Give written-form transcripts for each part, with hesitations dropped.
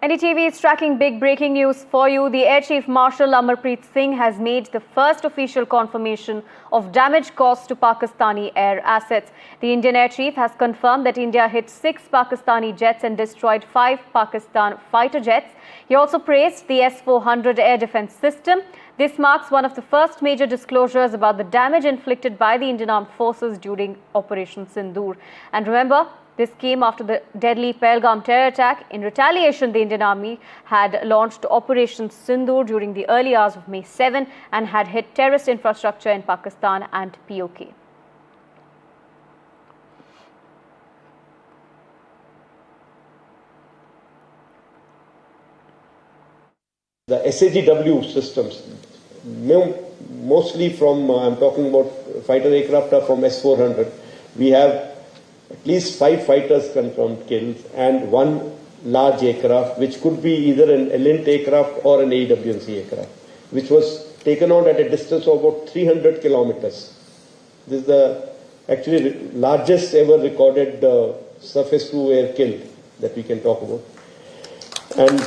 NDTV is tracking big breaking news for you. The Air Chief Marshal Amarpreet Singh has made the first official confirmation of damage caused to Pakistani air assets. The Indian Air Chief has confirmed that India hit 6 Pakistani jets and destroyed 5 Pakistan fighter jets. He also praised the S-400 air defense system. This marks one of the first major disclosures about the damage inflicted by the Indian Armed Forces during Operation Sindoor. And remember, this came after the deadly Pahalgam terror attack. In retaliation, the Indian Army had launched Operation Sindoor during the early hours of May 7 and had hit terrorist infrastructure in Pakistan and POK. The SAGW systems, mostly from, I'm talking about fighter aircraft are from S-400. We have at least 5 fighters confirmed killed and 1 large aircraft, which could be either an Elint aircraft or an AWNC aircraft, which was taken out at a distance of about 300 kilometers. This is the actually largest ever recorded surface-to-air kill that we can talk about. And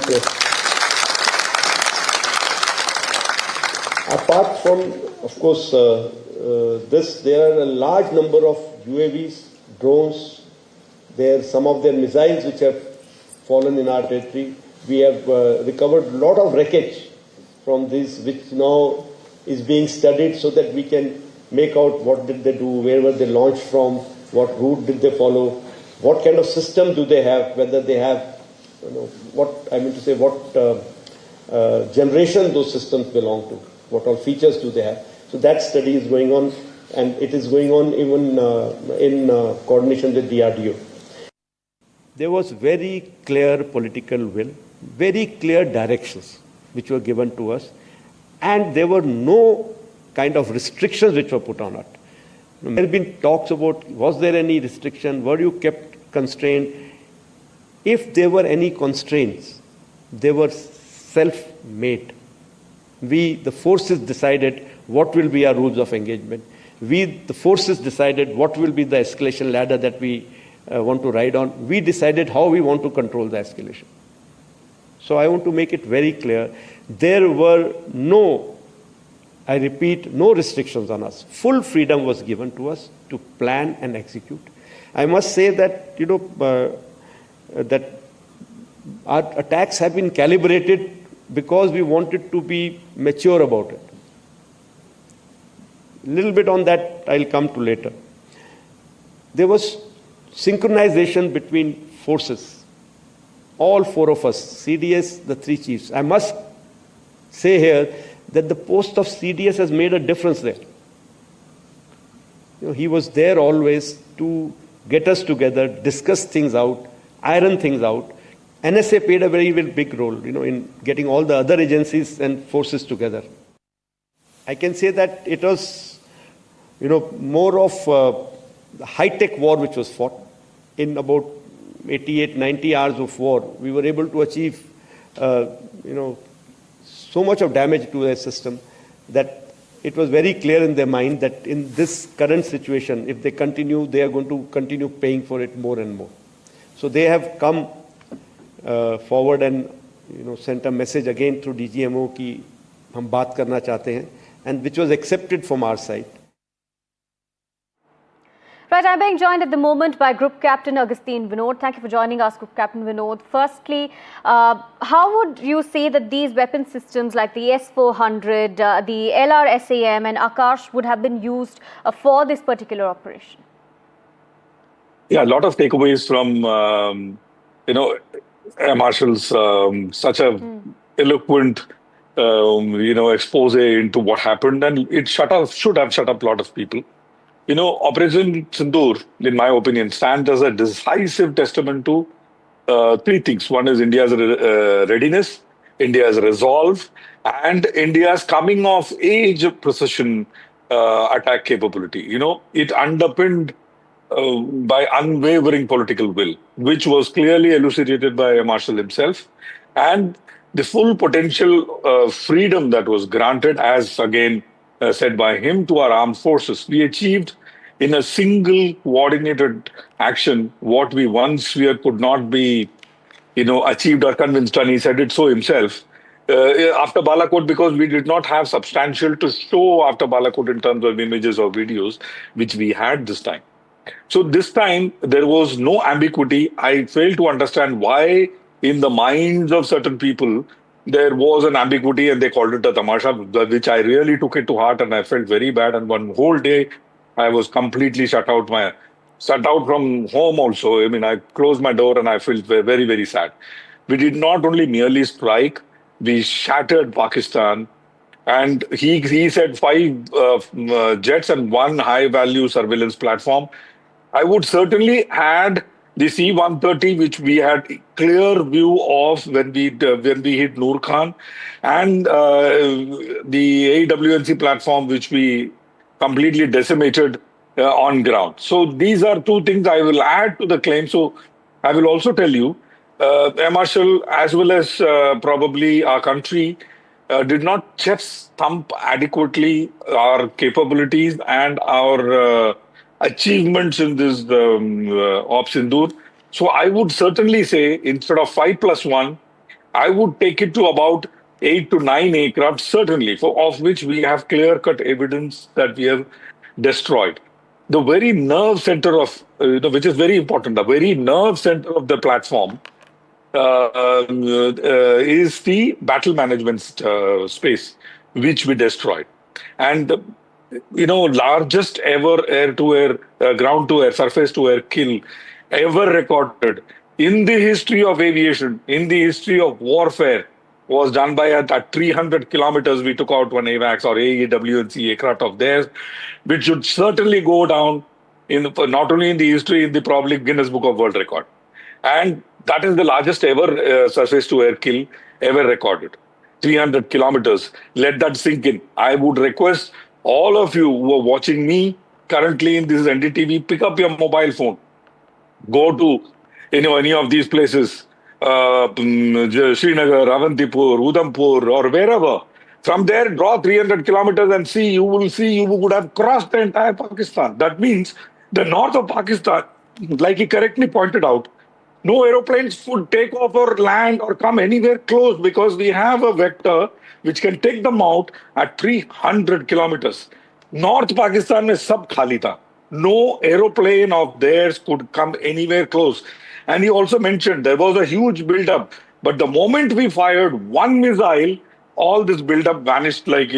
apart from, of course, this, there are a large number of UAVs, drones, some of their missiles which have fallen in our territory. We have recovered a lot of wreckage from this, which now is being studied so that we can make out what did they do, where were they launched from, what route did they follow, what kind of system do they have, whether they have, what generation those systems belong to, what all features do they have. So that study is going on. And it is going on even in coordination with DRDO. There was very clear political will, very clear directions which were given to us, and there were no kind of restrictions which were put on it. There have been talks about, was there any restriction, were you kept constrained? If there were any constraints, they were self-made. We, the forces, decided what will be our rules of engagement. We, the forces, decided what will be the escalation ladder that we want to ride on. We decided how we want to control the escalation. So I want to make it very clear, there were no, I repeat, no restrictions on us. Full freedom was given to us to plan and execute. I must say that, that our attacks have been calibrated because we wanted to be mature about it. A little bit on that I'll come to later. There was synchronization between forces, all 4 of us, CDS, the 3 chiefs. I must say here that the post of CDS has made a difference there. He was there always to get us together, discuss things out, iron things out. NSA played a very, very big role, in getting all the other agencies and forces together. I can say that it was, more of the high-tech war which was fought. In about 88, 90 hours of war, we were able to achieve, so much of damage to their system that it was very clear in their mind that in this current situation, if they continue, they are going to continue paying for it more and more. So they have come forward and, sent a message again through DGMO ki hum baat karna chahte hain, and which was accepted from our side. Right, I'm being joined at the moment by Group Captain Augustine Vinod. Thank you for joining us, Group Captain Vinod. Firstly, how would you say that these weapon systems like the S-400, the LRSAM and Akash would have been used for this particular operation? Yeah, a lot of takeaways from, Air Marshal's such a eloquent, expose into what happened, and it should have shut up a lot of people. Operation Sindoor, in my opinion, stands as a decisive testament to 3 things. One is India's readiness, India's resolve, and India's coming of age precision attack capability. It underpinned by unwavering political will, which was clearly elucidated by Marshal himself, and the full potential freedom that was granted, as again said by him, to our armed forces. We achieved in a single coordinated action what we once feared could not be achieved or convinced, and he said it so himself. After Balakot, because we did not have substantial to show after Balakot in terms of images or videos, which we had this time. So this time there was no ambiguity. I failed to understand why, in the minds of certain people, there was an ambiguity and they called it a tamasha, which I really took it to heart and I felt very bad. And one whole day I was completely shut out from home also. I mean, I closed my door and I felt very, very sad. We did not only merely strike, we shattered Pakistan. And he said five jets and one high value surveillance platform. I would certainly add the C-130, which we had clear view of when we hit Noor Khan, and the AWNC platform, which we completely decimated on ground. So these are two things I will add to the claim. So I will also tell you, Air Marshal, as well as probably our country, did not chest thump adequately our capabilities and our achievements in this Operation Sindoor. So I would certainly say instead of 5+1, I would take it to about 8 to 9 aircraft, certainly, of which we have clear-cut evidence that we have destroyed. The very nerve center of, which is very important, the very nerve center of the platform is the battle management space, which we destroyed. And largest ever air-to-air, ground-to-air, surface-to-air kill ever recorded in the history of aviation, in the history of warfare, was done by at 300 kilometers. We took out one AVAX or AEWNC aircraft of theirs, which should certainly go down not only in the history, in the probably Guinness Book of World Record. And that is the largest ever surface-to-air kill ever recorded. 300 kilometers. Let that sink in. I would request all of you who are watching me currently in this NDTV, pick up your mobile phone. Go to any of these places, Srinagar, Avantipur, Udhampur, or wherever. From there, draw 300 kilometers and see. You will see you would have crossed the entire Pakistan. That means the north of Pakistan, like he correctly pointed out, no aeroplanes would take off or land or come anywhere close because we have a vector which can take them out at 300 kilometers. North Pakistan is sab khali tha. No aeroplane of theirs could come anywhere close. And he also mentioned there was a huge buildup. But the moment we fired one missile, all this buildup vanished like,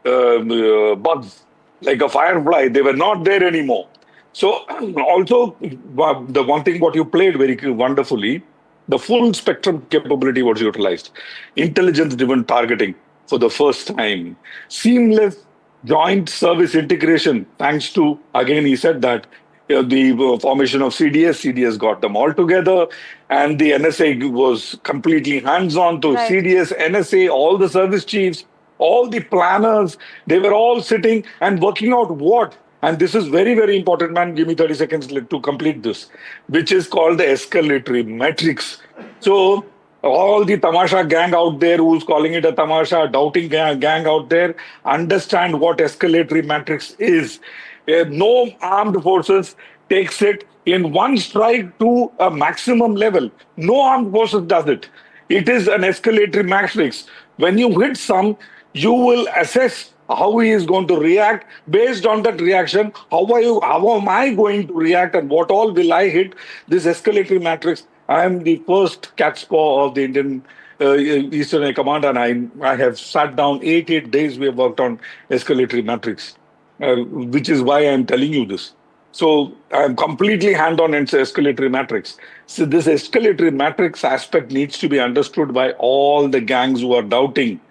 bugs, like a firefly. They were not there anymore. So also, the one thing what you played very wonderfully, the full spectrum capability was utilized. Intelligence-driven targeting for the first time. Seamless joint service integration, thanks to, again, he said that the formation of CDS got them all together, and the NSA was completely hands-on to Right. CDS, NSA, all the service chiefs, all the planners, they were all sitting and working out what. And this is very, very important, man. Give me 30 seconds to complete this, which is called the escalatory matrix. So all the tamasha gang out there who's calling it a tamasha, doubting gang out there, understand what escalatory matrix is. No armed forces takes it in one strike to a maximum level. No armed forces does it. It is an escalatory matrix. When you hit some, you will assess how he is going to react. Based on that reaction, how am I going to react and what all will I hit? This escalatory matrix, I am the first cat's paw of the Indian Eastern Air Command, and I have sat down 8 days we have worked on escalatory matrix, which is why I am telling you this. So I am completely hand-on in escalatory matrix. So this escalatory matrix aspect needs to be understood by all the gangs who are doubting.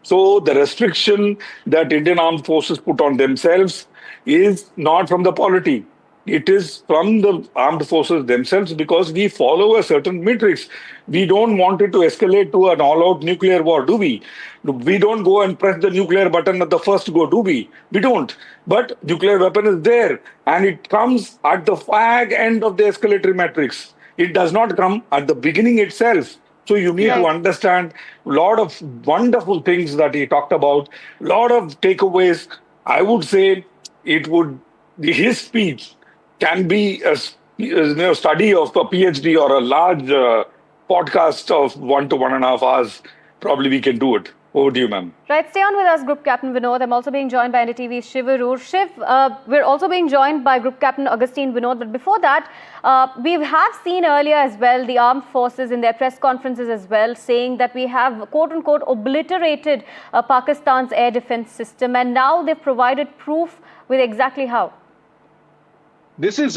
So the restriction that Indian armed forces put on themselves is not from the polity. It is from the armed forces themselves because we follow a certain matrix. We don't want it to escalate to an all-out nuclear war, do we? We don't go and press the nuclear button at the first go, do we? We don't. But nuclear weapon is there and it comes at the fag end of the escalatory matrix. It does not come at the beginning itself. So you need to understand a lot of wonderful things that he talked about, a lot of takeaways. I would say his speech can be a study of a PhD or a large podcast of 1 to 1.5 hours, probably we can do it. Over to you, ma'am. Right, stay on with us, Group Captain Vinod. I'm also being joined by NDTV's Shiv Arur. Shiv, we're also being joined by Group Captain Augustine Vinod. But before that, we have seen earlier as well the armed forces in their press conferences as well saying that we have, quote-unquote, obliterated Pakistan's air defense system. And now they've provided proof with exactly how. This is,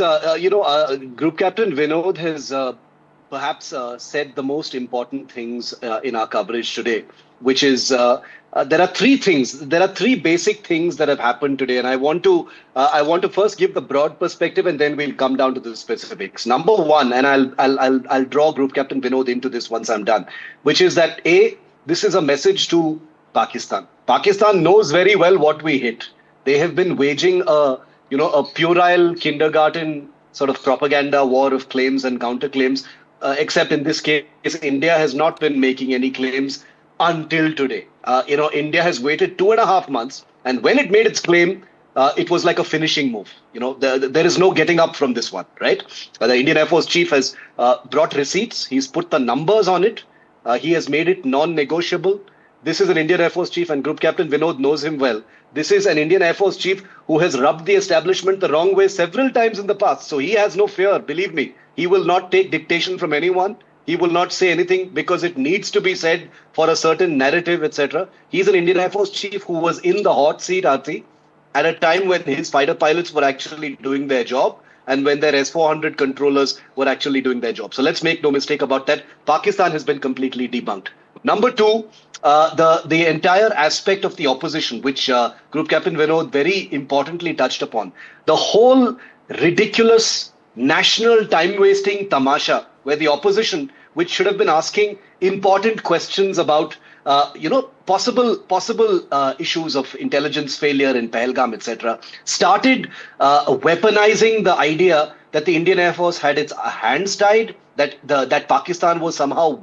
Group Captain Vinod has perhaps said the most important things in our coverage today, which is there are three things. There are three basic things that have happened today, and I want to first give the broad perspective, and then we'll come down to the specifics. Number one, and I'll draw Group Captain Vinod into this once I'm done, which is that this is a message to Pakistan. Pakistan knows very well what we hit. They have been waging a puerile kindergarten sort of propaganda war of claims and counterclaims. Except in this case, India has not been making any claims until today. India has waited 2.5 months, and when it made its claim, it was like a finishing move. There is no getting up from this one, right? The Indian Air Force chief has brought receipts. He's put the numbers on it. He has made it non-negotiable. This is an Indian Air Force chief, and Group Captain Vinod knows him well. This is an Indian Air Force chief who has rubbed the establishment the wrong way several times in the past. So he has no fear, believe me. He will not take dictation from anyone. He will not say anything because it needs to be said for a certain narrative, etc. He's an Indian Air Force chief who was in the hot seat, Aarti, at a time when his fighter pilots were actually doing their job and when their S-400 controllers were actually doing their job. So let's make no mistake about that. Pakistan has been completely debunked. Number two, the entire aspect of the opposition, which Group Captain Vinod very importantly touched upon. The whole ridiculous national time-wasting tamasha, where the opposition, which should have been asking important questions about possible issues of intelligence failure in Pahalgam, etc., started weaponizing the idea that the Indian Air Force had its hands tied, that Pakistan was somehow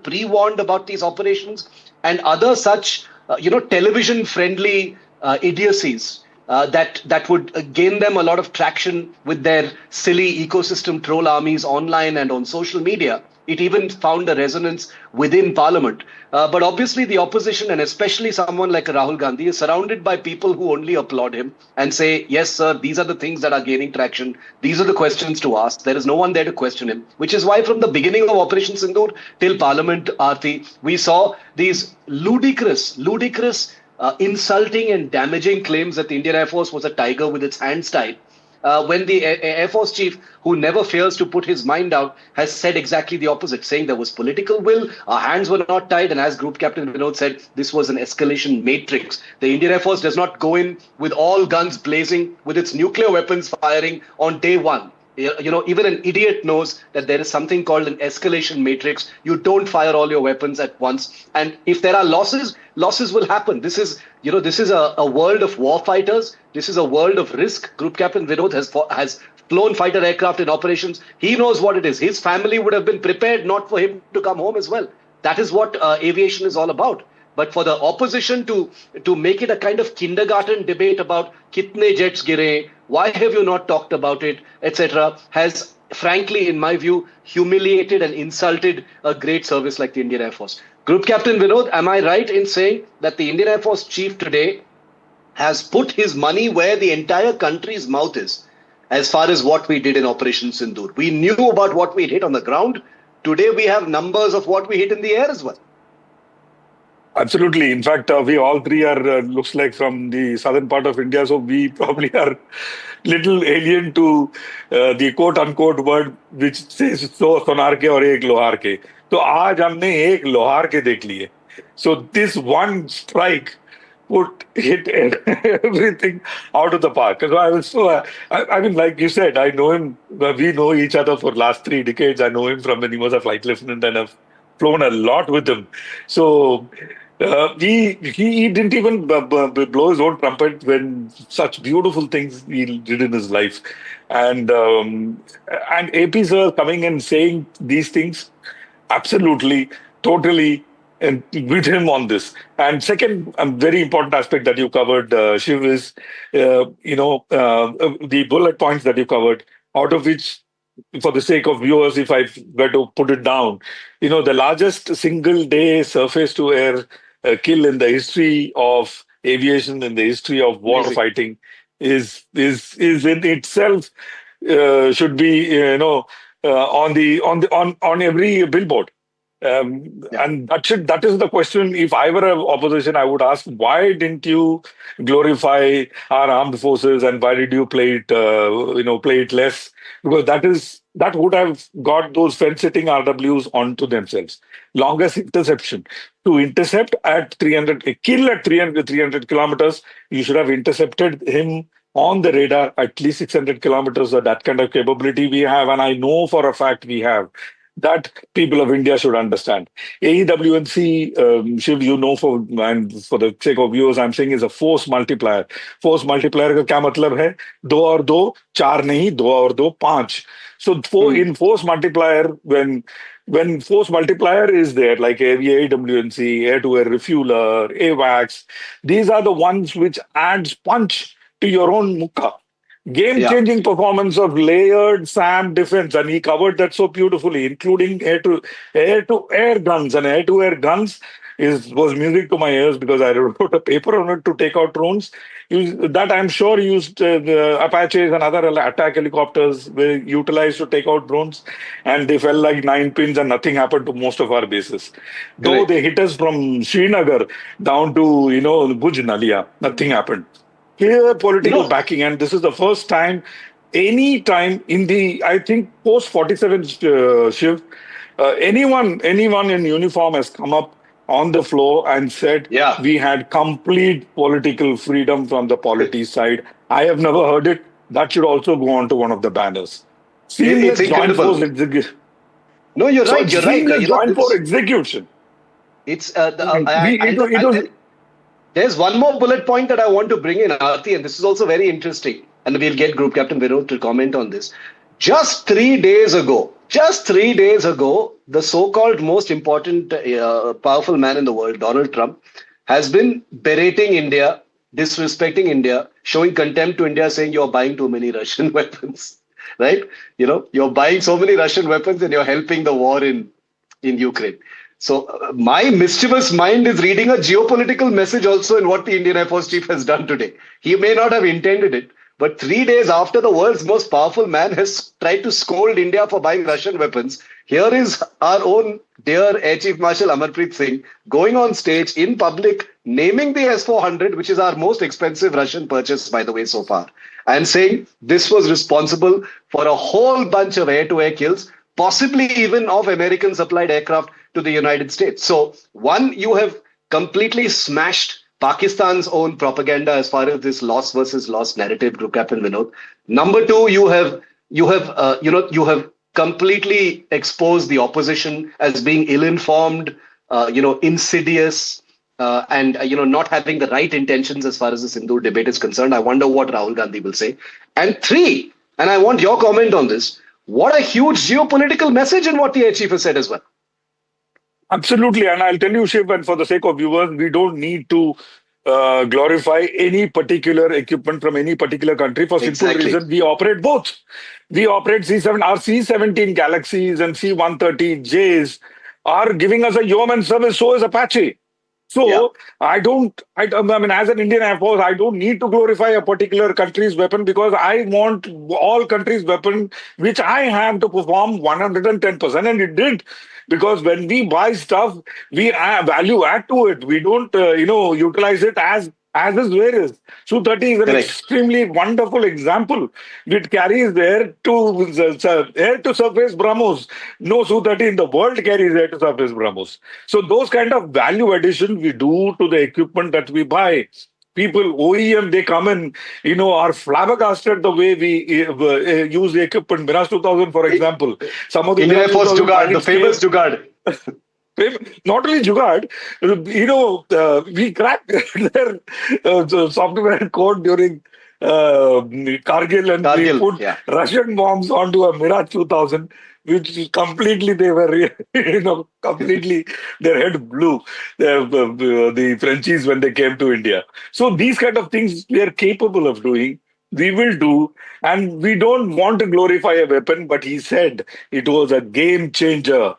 pre-warned about these operations, and other such television-friendly idiocies that would gain them a lot of traction with their silly ecosystem troll armies online and on social media. It even found a resonance within Parliament. But obviously the opposition, and especially someone like Rahul Gandhi, is surrounded by people who only applaud him and say, yes, sir, these are the things that are gaining traction. These are the questions to ask. There is no one there to question him, which is why from the beginning of Operation Sindoor till Parliament, Aarti, we saw these ludicrous, insulting and damaging claims that the Indian Air Force was a tiger with its hands tied. When the Air Force chief, who never fears to put his mind out, has said exactly the opposite, saying there was political will, our hands were not tied, and as Group Captain Vinod said, this was an escalation matrix. The Indian Air Force does not go in with all guns blazing, with its nuclear weapons firing on day one. Even an idiot knows that there is something called an escalation matrix. You don't fire all your weapons at once. And if there are losses will happen. This is a world of war fighters. This is a world of risk. Group Captain Vinod has flown fighter aircraft in operations. He knows what it is. His family would have been prepared not for him to come home as well. That is what aviation is all about. But for the opposition to make it a kind of kindergarten debate about kitne jets gire, why have you not talked about it, etc., has frankly, in my view, humiliated and insulted a great service like the Indian Air Force. Group Captain Vinod, am I right in saying that the Indian Air Force chief today has put his money where the entire country's mouth is as far as what we did in Operation Sindoor? We knew about what we hit on the ground. Today we have numbers of what we hit in the air as well. Absolutely. In fact, we all three are, looks like from the southern part of India, so we probably are little alien to the quote-unquote word which says so sonar ke aur ek lohar ke. So aaj humne ek lohar ke dekh liye. So this one strike hit everything out of the park. So I was I mean, like you said, I know him. We know each other for last 3 decades. I know him from when he was a flight lieutenant, and I've flown a lot with him. So he didn't even blow his own trumpet when such beautiful things he did in his life. And AP sir coming and saying these things, absolutely, totally, and with him on this. And second, very important aspect that you covered, Shiv, is the bullet points that you covered, out of which for the sake of viewers, if I were to put it down, the largest single day surface to air kill in the history of aviation, in the history of war Amazing. fighting, is in itself should be on every billboard. Yeah. And that is the question. If I were an opposition, I would ask, why didn't you glorify our armed forces, and why did you play it less? Because that would have got those fence-sitting RWs onto themselves. Longest interception. To intercept at 300, a kill at 300 kilometers, you should have intercepted him on the radar at least 600 kilometers. Or that kind of capability we have, and I know for a fact we have. That people of India should understand. AEWNC, Shiv, and for the sake of viewers, I'm saying is a force multiplier. Force multiplier का क्या मतलब है? दो और दो चार नहीं, दो और दो पांच. So in force multiplier, when force multiplier is there, like AWNC, air-to-air refueler, AWACS, these are the ones which adds punch to your own mukha. Yeah. Game-changing performance of layered SAM defense, and he covered that so beautifully, including air-to-air guns. And air-to-air guns was music to my ears, because I wrote a paper on it to take out drones. That I'm sure used the Apaches and other attack helicopters were utilized to take out drones, and they fell like nine pins, and nothing happened to most of our bases. Though Correct. they hit us from Srinagar down to Bhuj Nalia, nothing happened. Clear political No. backing, and this is the first time, any time in the, I think, post 47 Shiv, anyone in uniform has come up on the floor and said Yeah. we had complete political freedom from the polity side. I have never heard it. That should also go on to one of the banners. It's Seamless joint force incredible. execution. No, you're So right. it's You're right. seamless joint force This, execution. it's It was. there's one more bullet point that I want to bring in, Aarti, and this is also very interesting. And we'll get Group Captain Vinod to comment on this. Just 3 days ago, the so-called most important, powerful man in the world, Donald Trump, has been berating India, disrespecting India, showing contempt to India, saying you're buying too many Russian weapons, right? You're buying so many Russian weapons and you're helping the war in Ukraine. So my mischievous mind is reading a geopolitical message also in what the Indian Air Force chief has done today. He may not have intended it, but 3 days after the world's most powerful man has tried to scold India for buying Russian weapons, here is our own dear Air Chief Marshal Amarpreet Singh going on stage in public, naming the S-400, which is our most expensive Russian purchase, by the way, so far, and saying this was responsible for a whole bunch of air-to-air kills, possibly even of American supplied aircraft to the United States. So, one, you have completely smashed Pakistan's own propaganda as far as this loss versus loss narrative, Group Captain Vinod. Number two, you have completely exposed the opposition as being ill-informed, insidious, and not having the right intentions as far as the Sindoor debate is concerned. I wonder what Rahul Gandhi will say. And three, and I want your comment on this, what a huge geopolitical message in what the air chief has said as well. Absolutely. And I'll tell you, Shiv, and for the sake of viewers, we don't need to glorify any particular equipment from any particular country for simple Exactly. reason. We operate both. We operate our C-17 Galaxies and C-130Js are giving us a yeoman service, so is Apache. So Yeah. I mean, as an Indian Air Force, I don't need to glorify a particular country's weapon, because I want all countries' weapon, which I have, to perform 110%. And it did. Because when we buy stuff, we value add to it. We don't, utilize it as is where is. Su-30 is an Correct. extremely wonderful example. It carries air to surface BrahMos. No Su-30 in the world carries air to surface BrahMos. So those kind of value addition we do to the equipment that we buy. People, OEM, they come and, are flabbergasted the way we use the equipment. Mirage 2000, for example. Some of the Indian Air Mirage Force 2000 Jugaad, the pilots famous came- Jugaad. Not only Jugaad, we cracked their software code during Kargil, and we Kargil, put yeah. Russian bombs onto a Mirage 2000, which completely they were, completely their head blew, the Frenchies, when they came to India. So these kind of things we are capable of doing. we will do. And we don't want to glorify a weapon, but he said it was a game changer.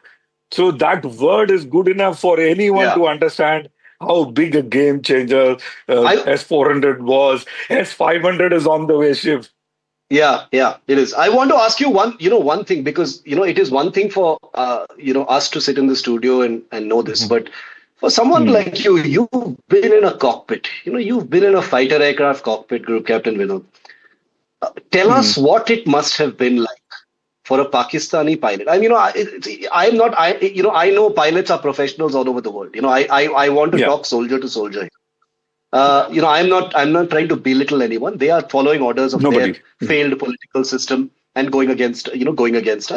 So that word is good enough for anyone Yeah. to understand how big a game changer I S-400 was. S-500 is on the way, Shiv. Yeah, yeah, it is. I want to ask you one thing, because it is one thing for us to sit in the studio and know this, Mhm. but for someone Hmm. like you, you've been in a cockpit. You've been in a fighter aircraft cockpit, Group Captain Vinod. Tell Hmm. us what it must have been like for a Pakistani pilot. I mean, I'm not. I know pilots are professionals all over the world. I want to Yeah, talk soldier to soldier. I'm not trying to belittle anyone. They are following orders of their nobody. Hmm. failed political system and going against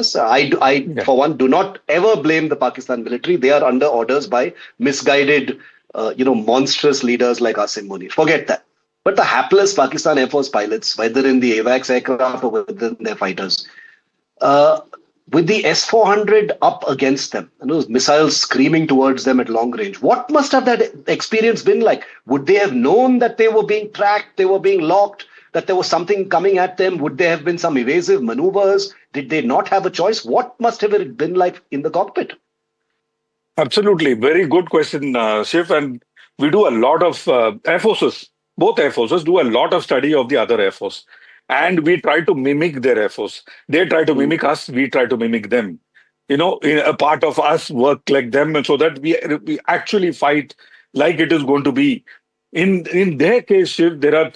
us. Yeah, For one, do not ever blame the Pakistan military. They are under orders by misguided, monstrous leaders like Asim Munir. Forget that. But the hapless Pakistan Air Force pilots, whether in the AWACS aircraft or within their fighters, uh, with the S-400 up against them and those missiles screaming towards them at long range, what must have that experience been like? Would they have known that they were being tracked, they were being locked, that there was something coming at them? Would there have been some evasive maneuvers? Did they not have a choice? What must have it been like in the cockpit? absolutely. Very good question, Shiv. And we do a lot of Air Forces, both Air Forces do a lot of study of the other Air Force. And we try to mimic their Air Force. They try to Hmm. mimic us, we try to mimic them. A part of us work like them, and so that we actually fight like it is going to be. In their case, Shiv, there are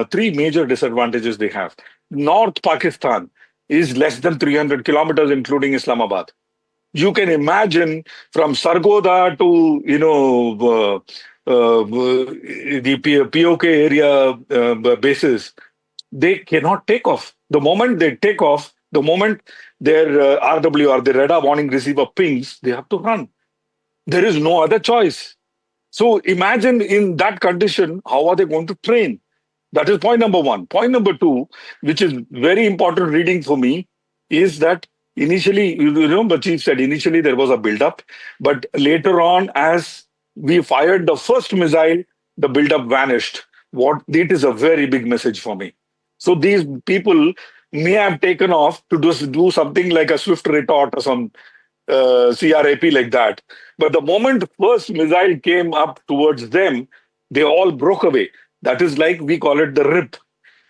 three major disadvantages they have. North Pakistan is less than 300 kilometers, including Islamabad. You can imagine from Sargodha to the POK area bases, they cannot take off. The moment they take off, the moment their RWR, the radar warning receiver pings, they have to run. There is no other choice. So imagine in that condition, how are they going to train? That is point number one. Point number two, which is very important reading for me, is that initially, the chief said initially there was a build-up, but later on, as we fired the first missile, the build-up vanished. What it is a very big message for me. So these people may have taken off to do something like a swift retort or some CRAP like that. But the moment first missile came up towards them, they all broke away. That is like we call it the rip,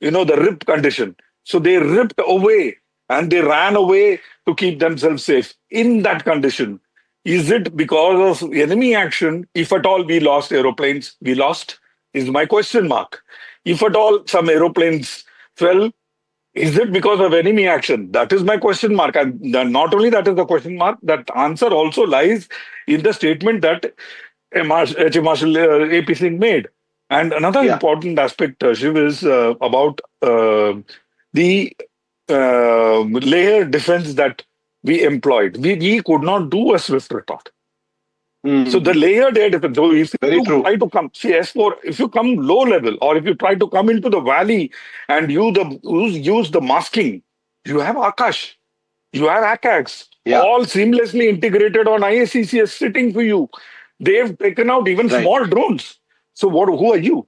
the rip condition. So they ripped away and they ran away to keep themselves safe. In that condition, is it because of enemy action? If at all we lost aeroplanes, we lost, is my question mark. If at all some aeroplanes fell, is it because of enemy action? That is my question mark. And not only that is the question mark, that answer also lies in the statement that H. Marshal A.P. Singh made. And another Yeah. important aspect, Shiv, is about the layer defense that we employed. We could not do a swift retort. So the Hmm. layered air defense. So if Very you true. try to come, see S4, if you come low level or if you try to come into the valley and use the masking, you have Akash, you have ACAX, Yeah. all seamlessly integrated on IACCS sitting for you. They've taken out even Right. small drones. So who are you?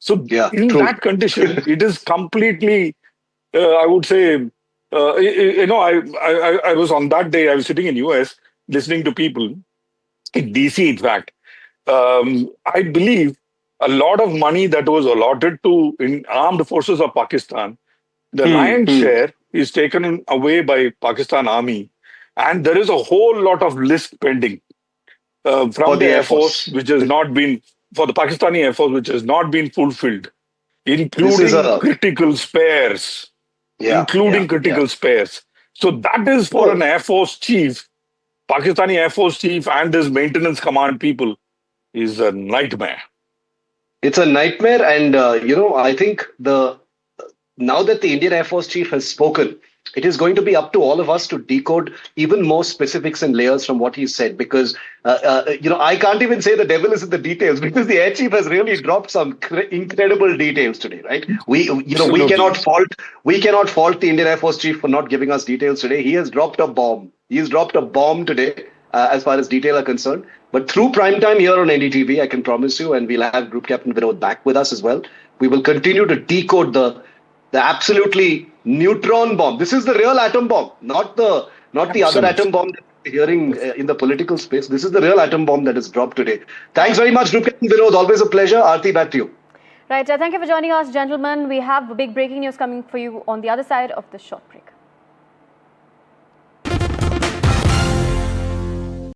So Yeah. in True. that condition, it is completely, I would say, I was on that day, I was sitting in US listening to people in DC, in fact. I believe a lot of money that was allotted to in armed forces of Pakistan, the Hmm. lion's Hmm. share is taken away by Pakistan Army, and there is a whole lot of list pending For from the the Air Air Force, Force. which has not been for the Pakistani Air Force, which has not been fulfilled, This is including a critical spares, Yeah. Yeah. including Yeah. critical spares. So that is for an No. Air Force chief, Pakistani Air Force chief, and his maintenance command people is a nightmare. It's a nightmare, and I think the now that the Indian Air Force chief has spoken, it is going to be up to all of us to decode even more specifics and layers from what he said. Because I can't even say the devil is in the details, because the air chief has really dropped some incredible details today, right? We Absolutely. cannot fault the Indian Air Force chief for not giving us details today. He has dropped a bomb. He's dropped a bomb today, as far as detail are concerned. But through prime time here on NDTV, I can promise you, and we'll have Group Captain Vinod back with us as well. We will continue to decode the the absolutely neutron bomb. This is the real atom bomb, not the other Absolutely. atom bomb that we're hearing in the political space. This is the real atom bomb that is dropped today. Thanks very much, Rupen and Vinod. Always a pleasure. Aarti, back to you. Right, thank you for joining us, gentlemen. We have big breaking news coming for you on the other side of this short break.